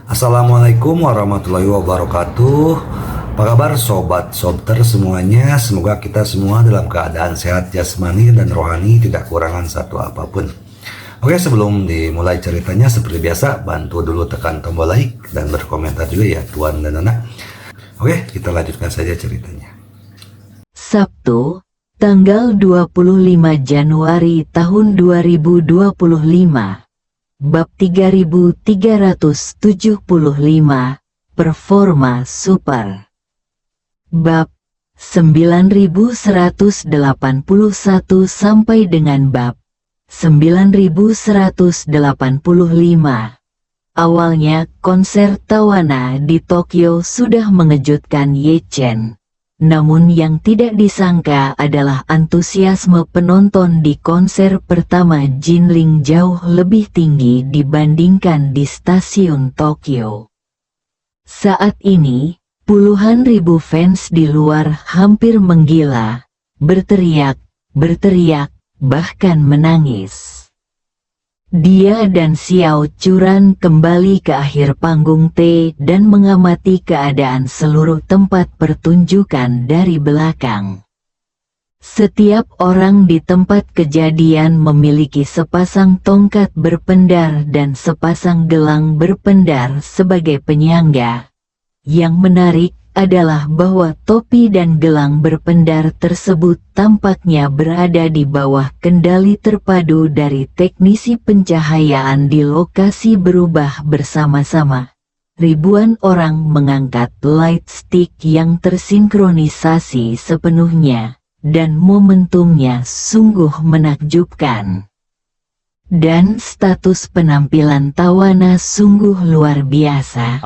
Assalamualaikum warahmatullahi wabarakatuh. Apa kabar sobat sobter semuanya? Semoga kita semua dalam keadaan sehat jasmani dan rohani, tidak kurangan satu apapun. Oke, sebelum dimulai ceritanya seperti biasa, bantu dulu tekan tombol like dan berkomentar juga ya Tuan dan Anak. Oke, kita lanjutkan saja ceritanya. Sabtu, tanggal 25 Januari tahun 2025. Bab 3375, Performa Super. Bab 9181 sampai dengan bab 9185. Awalnya konser Tawana di Tokyo sudah mengejutkan Ye Chen. Namun yang tidak disangka adalah antusiasme penonton di konser pertama Jinling jauh lebih tinggi dibandingkan di stasiun Tokyo. Saat ini, puluhan ribu fans di luar hampir menggila, berteriak, bahkan menangis. Dia dan Xiao Churan kembali ke akhir panggung T dan mengamati keadaan seluruh tempat pertunjukan dari belakang. Setiap orang di tempat kejadian memiliki sepasang tongkat berpendar dan sepasang gelang berpendar sebagai penyangga. Yang menarik adalah bahwa topi dan gelang berpendar tersebut tampaknya berada di bawah kendali terpadu dari teknisi pencahayaan di lokasi berubah bersama-sama. Ribuan orang mengangkat light stick yang tersinkronisasi sepenuhnya, dan momentumnya sungguh menakjubkan. Dan status penampilan Tawana sungguh luar biasa.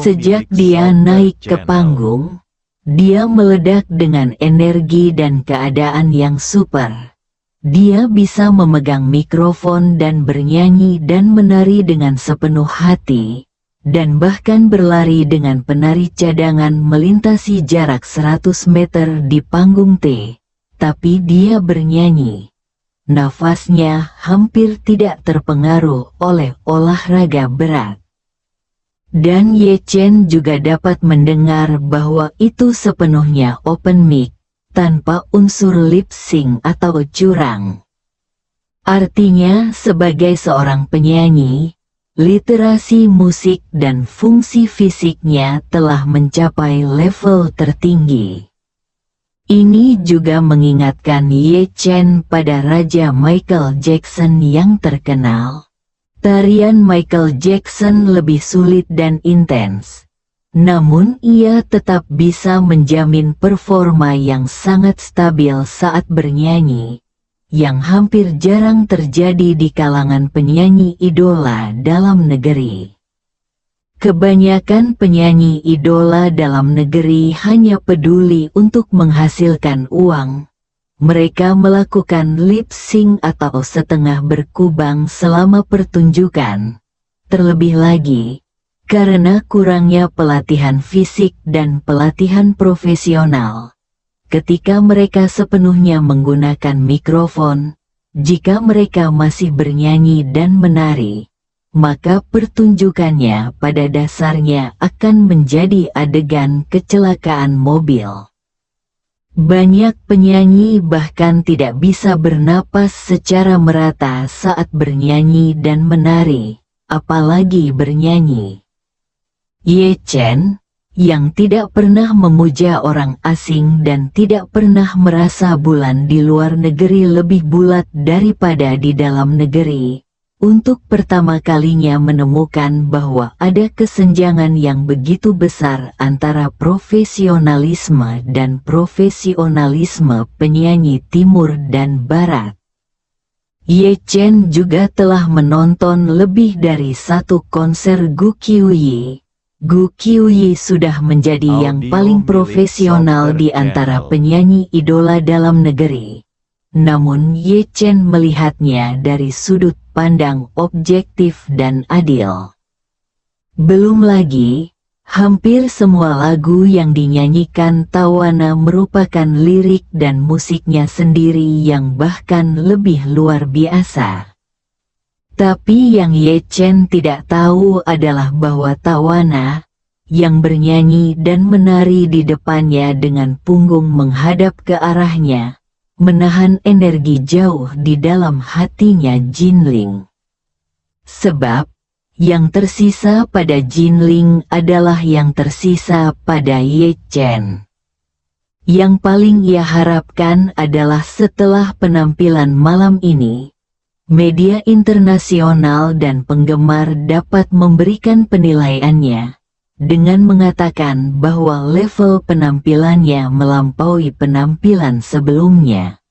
Sejak dia naik ke panggung, dia meledak dengan energi dan keadaan yang super. Dia bisa memegang mikrofon dan bernyanyi dan menari dengan sepenuh hati, dan bahkan berlari dengan penari cadangan melintasi jarak 100 meter di panggung T. Tapi dia bernyanyi. Nafasnya hampir tidak terpengaruh oleh olahraga berat. Dan Ye Chen juga dapat mendengar bahwa itu sepenuhnya open mic, tanpa unsur lip sync atau curang. Artinya sebagai seorang penyanyi, literasi musik dan fungsi fisiknya telah mencapai level tertinggi. Ini juga mengingatkan Ye Chen pada Raja Michael Jackson yang terkenal. Tarian Michael Jackson lebih sulit dan intens. Namun ia tetap bisa menjamin performa yang sangat stabil saat bernyanyi, yang hampir jarang terjadi di kalangan penyanyi idola dalam negeri. Kebanyakan penyanyi idola dalam negeri hanya peduli untuk menghasilkan uang. Mereka melakukan lip sync atau setengah berkubang selama pertunjukan. Terlebih lagi, karena kurangnya pelatihan fisik dan pelatihan profesional. Ketika mereka sepenuhnya menggunakan mikrofon, jika mereka masih bernyanyi dan menari, maka pertunjukannya pada dasarnya akan menjadi adegan kecelakaan mobil. Banyak penyanyi bahkan tidak bisa bernapas secara merata saat bernyanyi dan menari, apalagi bernyanyi. Ye Chen, yang tidak pernah memuja orang asing dan tidak pernah merasa bulan di luar negeri lebih bulat daripada di dalam negeri, untuk pertama kalinya menemukan bahwa ada kesenjangan yang begitu besar antara profesionalisme dan profesionalisme penyanyi timur dan barat. Ye Chen juga telah menonton lebih dari satu konser Gu Qiuyi. Gu Qiuyi sudah menjadi yang paling profesional di antara penyanyi idola dalam negeri. Namun Ye Chen melihatnya dari sudut pandang objektif dan adil. Belum lagi, hampir semua lagu yang dinyanyikan Tawana merupakan lirik dan musiknya sendiri yang bahkan lebih luar biasa. Tapi yang Ye Chen tidak tahu adalah bahwa Tawana, yang bernyanyi dan menari di depannya dengan punggung menghadap ke arahnya, menahan energi jauh di dalam hatinya Jinling. Sebab, yang tersisa pada Jinling adalah yang tersisa pada Ye Chen. Yang paling ia harapkan adalah setelah penampilan malam ini, media internasional dan penggemar dapat memberikan penilaiannya, dengan mengatakan bahwa level penampilannya melampaui penampilan sebelumnya.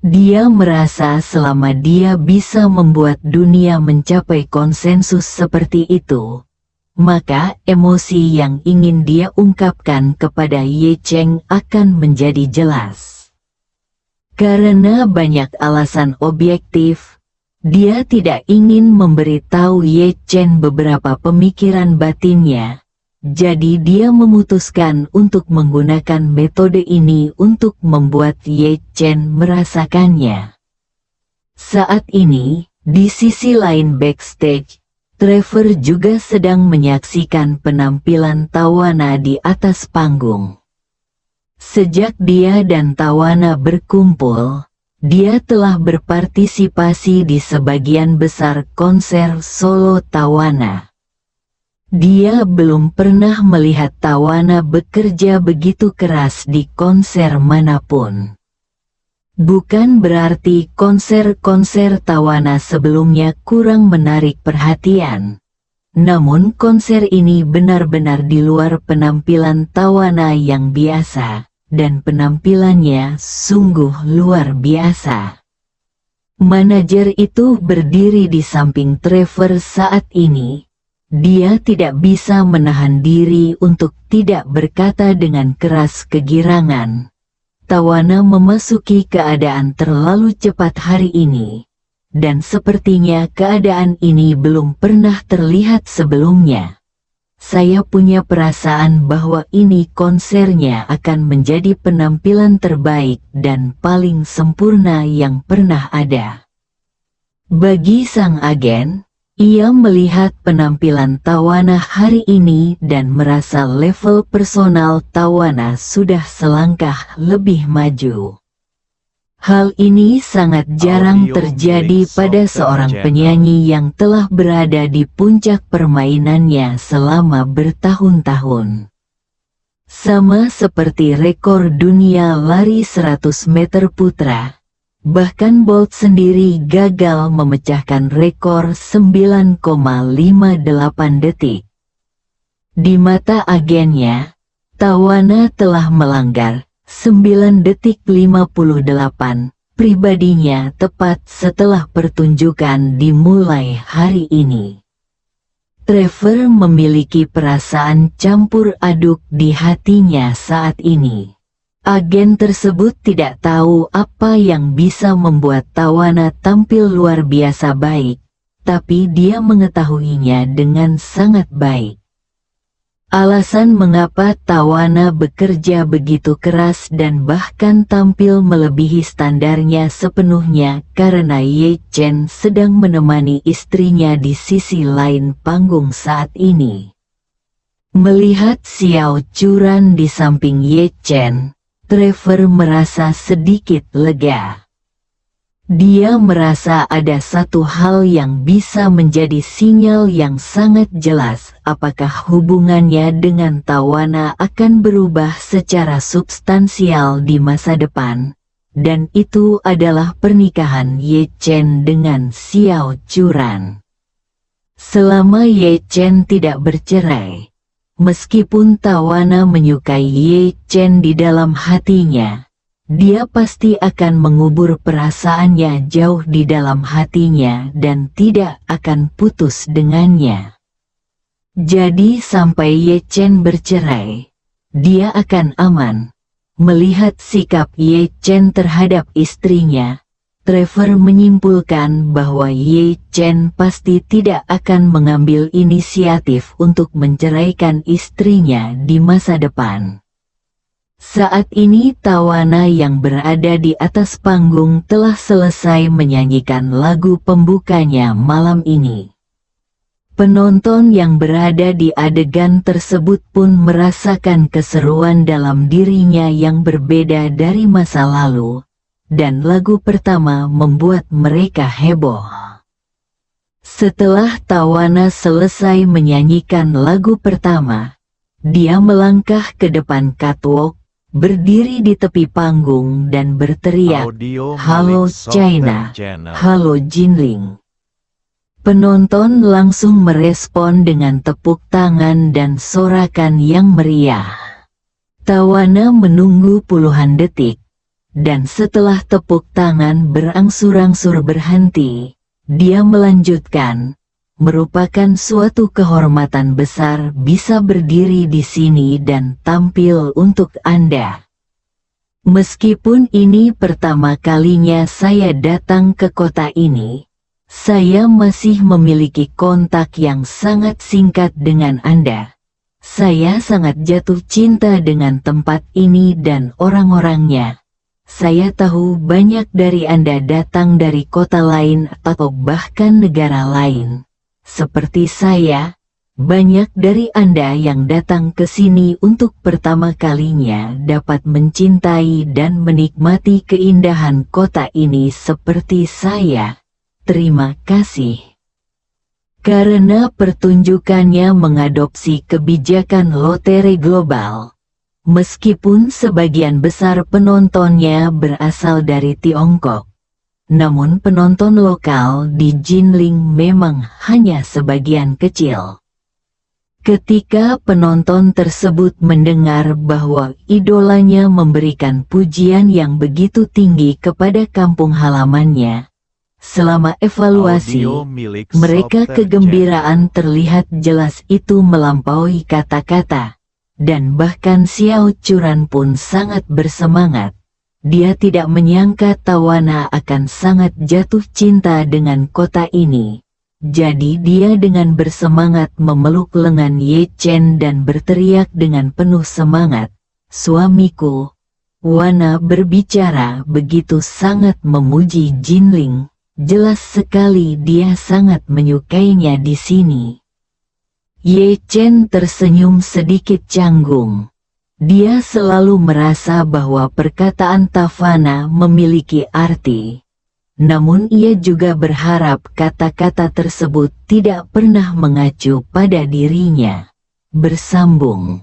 Dia merasa selama dia bisa membuat dunia mencapai konsensus seperti itu, maka emosi yang ingin dia ungkapkan kepada Ye Chen akan menjadi jelas. Karena banyak alasan objektif, dia tidak ingin memberitahu Ye Chen beberapa pemikiran batinnya, jadi dia memutuskan untuk menggunakan metode ini untuk membuat Ye Chen merasakannya. Saat ini, di sisi lain backstage, Trevor juga sedang menyaksikan penampilan Tawana di atas panggung. Sejak dia dan Tawana berkumpul, dia telah berpartisipasi di sebagian besar konser solo Tawana. Dia belum pernah melihat Tawana bekerja begitu keras di konser manapun. Bukan berarti konser-konser Tawana sebelumnya kurang menarik perhatian. Namun konser ini benar-benar di luar penampilan Tawana yang biasa. Dan penampilannya sungguh luar biasa. Manajer itu berdiri di samping Trevor saat ini. Dia tidak bisa menahan diri untuk tidak berkata dengan keras kegirangan. Tawana memasuki keadaan terlalu cepat hari ini. Dan sepertinya keadaan ini belum pernah terlihat sebelumnya. Saya punya perasaan bahwa ini konsernya akan menjadi penampilan terbaik dan paling sempurna yang pernah ada. Bagi sang agen, ia melihat penampilan Tawana hari ini dan merasa level personal Tawana sudah selangkah lebih maju. Hal ini sangat jarang terjadi pada seorang penyanyi yang telah berada di puncak permainannya selama bertahun-tahun. Sama seperti rekor dunia lari 100 meter putra, bahkan Bolt sendiri gagal memecahkan rekor 9,58 detik. Di mata agennya, Tawana telah melanggar 9 detik 58 pribadinya tepat setelah pertunjukan dimulai hari ini. Trevor memiliki perasaan campur aduk di hatinya saat ini. Agen tersebut tidak tahu apa yang bisa membuat Tawana tampil luar biasa baik, tapi dia mengetahuinya dengan sangat baik. Alasan mengapa Tawana bekerja begitu keras dan bahkan tampil melebihi standarnya sepenuhnya karena Ye Chen sedang menemani istrinya di sisi lain panggung saat ini. Melihat Xiao Churan di samping Ye Chen, Trevor merasa sedikit lega. Dia merasa ada satu hal yang bisa menjadi sinyal yang sangat jelas apakah hubungannya dengan Tawana akan berubah secara substansial di masa depan, dan itu adalah pernikahan Ye Chen dengan Xiao Churan. Selama Ye Chen tidak bercerai, meskipun Tawana menyukai Ye Chen di dalam hatinya, dia pasti akan mengubur perasaannya jauh di dalam hatinya dan tidak akan putus dengannya. Jadi sampai Ye Chen bercerai, dia akan aman. Melihat sikap Ye Chen terhadap istrinya, Trevor menyimpulkan bahwa Ye Chen pasti tidak akan mengambil inisiatif untuk menceraikan istrinya di masa depan. Saat ini Tawana yang berada di atas panggung telah selesai menyanyikan lagu pembukanya malam ini. Penonton yang berada di adegan tersebut pun merasakan keseruan dalam dirinya yang berbeda dari masa lalu, dan lagu pertama membuat mereka heboh. Setelah Tawana selesai menyanyikan lagu pertama, dia melangkah ke depan catwalk, berdiri di tepi panggung dan berteriak, "Halo China, halo Jinling." Penonton langsung merespon dengan tepuk tangan dan sorakan yang meriah. Tawana menunggu puluhan detik, dan setelah tepuk tangan berangsur-angsur berhenti, dia melanjutkan, "Merupakan suatu kehormatan besar bisa berdiri di sini dan tampil untuk Anda. Meskipun ini pertama kalinya saya datang ke kota ini, saya masih memiliki kontak yang sangat singkat dengan Anda. Saya sangat jatuh cinta dengan tempat ini dan orang-orangnya. Saya tahu banyak dari Anda datang dari kota lain atau bahkan negara lain. Seperti saya, banyak dari Anda yang datang ke sini untuk pertama kalinya dapat mencintai dan menikmati keindahan kota ini seperti saya. Terima kasih." Karena pertunjukannya mengadopsi kebijakan lotre global, meskipun sebagian besar penontonnya berasal dari Tiongkok, namun penonton lokal di Jinling memang hanya sebagian kecil. Ketika penonton tersebut mendengar bahwa idolanya memberikan pujian yang begitu tinggi kepada kampung halamannya, selama evaluasi, mereka kegembiraan terlihat jelas itu melampaui kata-kata, dan bahkan Xiao Churan pun sangat bersemangat. Dia tidak menyangka Tawana akan sangat jatuh cinta dengan kota ini. Jadi dia dengan bersemangat memeluk lengan Ye Chen dan berteriak dengan penuh semangat, "Suamiku, Wana berbicara begitu sangat memuji Jinling. Jelas sekali dia sangat menyukainya di sini." Ye Chen tersenyum sedikit canggung. Dia selalu merasa bahwa perkataan Tawana memiliki arti. Namun ia juga berharap kata-kata tersebut tidak pernah mengacu pada dirinya. Bersambung.